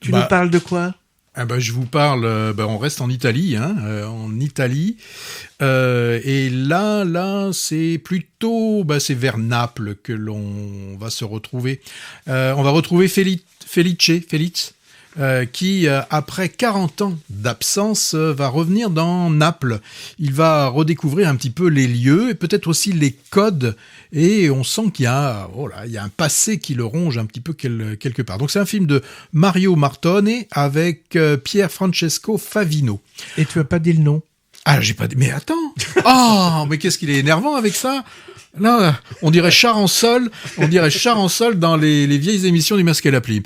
Tu nous parles de quoi ? Je vous parle, on reste en Italie, et là, c'est plutôt, c'est vers Naples que l'on va se retrouver. On va retrouver Félix, qui, après 40 ans d'absence, va revenir dans Naples. Il va redécouvrir un petit peu les lieux et peut-être aussi les codes. Et on sent qu'il y a, il y a un passé qui le ronge un petit peu quelque part. Donc c'est un film de Mario Martone avec Pier Francesco Favino. Et tu as pas dit le nom ? Ah, j'ai pas dit. Mais attends. Oh, mais qu'est-ce qu'il est énervant avec ça. Là, on dirait char en sol dans les vieilles émissions du Masque et la Plume.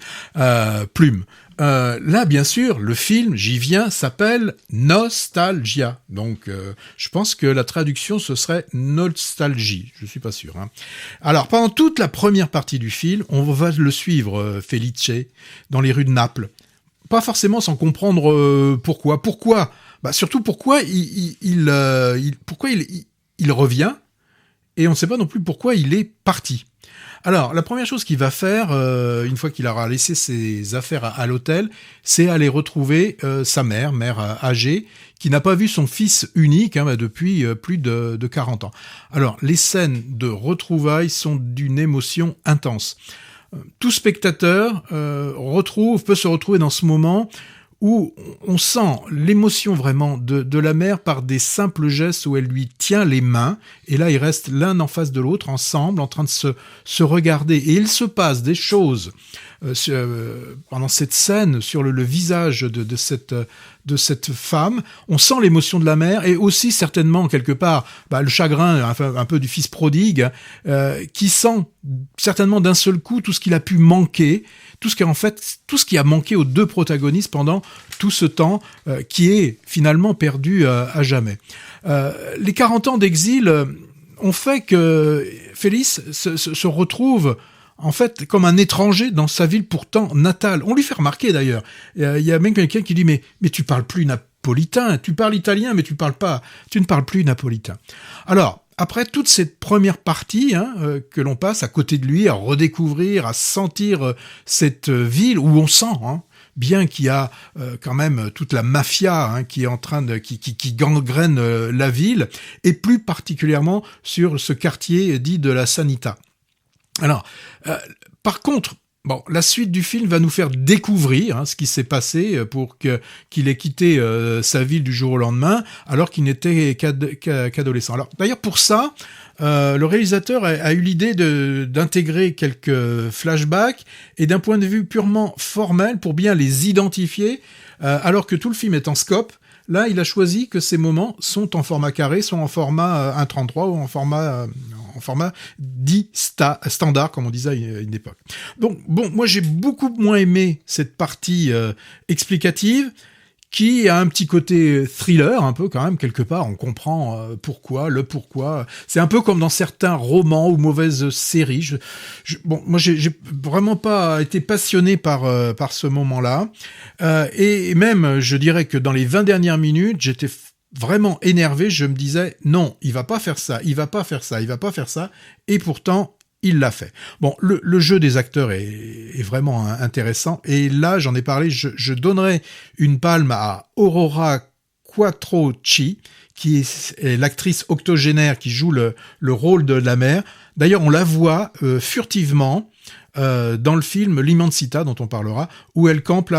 Là, bien sûr, le film, j'y viens, s'appelle Nostalgia. Donc, je pense que la traduction, ce serait nostalgie. Je suis pas sûr. Alors, pendant toute la première partie du film, on va le suivre, Felice, dans les rues de Naples. Pas forcément sans comprendre pourquoi. Pourquoi ? Surtout pourquoi il revient, et on ne sait pas non plus pourquoi il est parti. Alors, la première chose qu'il va faire, une fois qu'il aura laissé ses affaires à l'hôtel, c'est aller retrouver sa mère âgée, qui n'a pas vu son fils unique depuis plus de 40 ans. Alors, les scènes de retrouvailles sont d'une émotion intense. Tout spectateur peut se retrouver dans ce moment où on sent l'émotion vraiment de la mère par des simples gestes où elle lui tient les mains, et là ils restent l'un en face de l'autre, ensemble, en train de se regarder, et il se passe des choses pendant cette scène sur le visage de cette femme. On sent l'émotion de la mère, et aussi certainement quelque part le chagrin un peu du fils prodigue, qui sent certainement d'un seul coup tout ce qu'il a pu manquer, tout ce qui a manqué aux deux protagonistes pendant tout ce temps qui est finalement perdu à jamais. Les 40 ans d'exil ont fait que Félix se retrouve en fait comme un étranger dans sa ville pourtant natale. On lui fait remarquer d'ailleurs. Il y a même quelqu'un qui dit mais tu parles plus napolitain, tu parles italien mais tu ne parles plus napolitain. Alors, après toute cette première partie que l'on passe à côté de lui, à redécouvrir, à sentir cette ville où on sent bien qu'il y a quand même toute la mafia qui est en train qui gangrène la ville, et plus particulièrement sur ce quartier dit de la Sanità. Alors, par contre, la suite du film va nous faire découvrir ce qui s'est passé pour qu'il ait quitté sa ville du jour au lendemain, alors qu'il n'était qu'adolescent. Alors, d'ailleurs, pour ça, le réalisateur a eu l'idée d'intégrer quelques flashbacks, et d'un point de vue purement formel, pour bien les identifier, alors que tout le film est en scope. Là, il a choisi que ces moments sont en format carré, sont en format 1.33 ou en format dit standard, comme on disait à une époque. Donc, moi, j'ai beaucoup moins aimé cette partie explicative, qui a un petit côté thriller, un peu quand même, quelque part. On comprend pourquoi. C'est un peu comme dans certains romans ou mauvaises séries. Moi, j'ai vraiment pas été passionné par ce moment-là. Et même, je dirais que dans les 20 dernières minutes, j'étais vraiment énervé. Je me disais, non, il va pas faire ça. Et pourtant, il l'a fait. Le jeu des acteurs est vraiment intéressant. Et là, j'en ai parlé, je donnerais une palme à Aurora Quattrocchi, qui est l'actrice octogénaire qui joue le rôle de la mère. D'ailleurs, on la voit furtivement dans le film L'Immensità, dont on parlera, où elle campe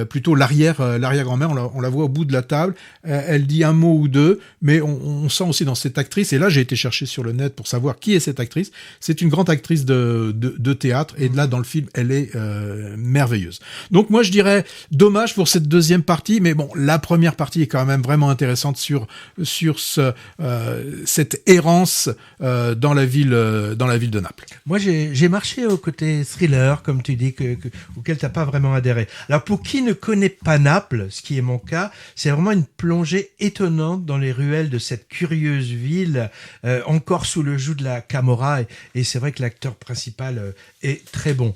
plutôt l'arrière-grand-mère. On la voit au bout de la table, elle dit un mot ou deux, mais on sent aussi dans cette actrice, et là j'ai été chercher sur le net pour savoir qui est cette actrice. C'est une grande actrice de théâtre, et là dans le film elle est merveilleuse. Donc moi je dirais dommage pour cette deuxième partie, mais la première partie est quand même vraiment intéressante sur cette errance dans la ville de Naples. Moi j'ai marché au côté thriller, comme tu dis, auquel t'as pas vraiment adhéré. Alors pour qui ne connaît pas Naples, ce qui est mon cas, c'est vraiment une plongée étonnante dans les ruelles de cette curieuse ville, encore sous le joug de la Camorra, et c'est vrai que l'acteur principal est très bon.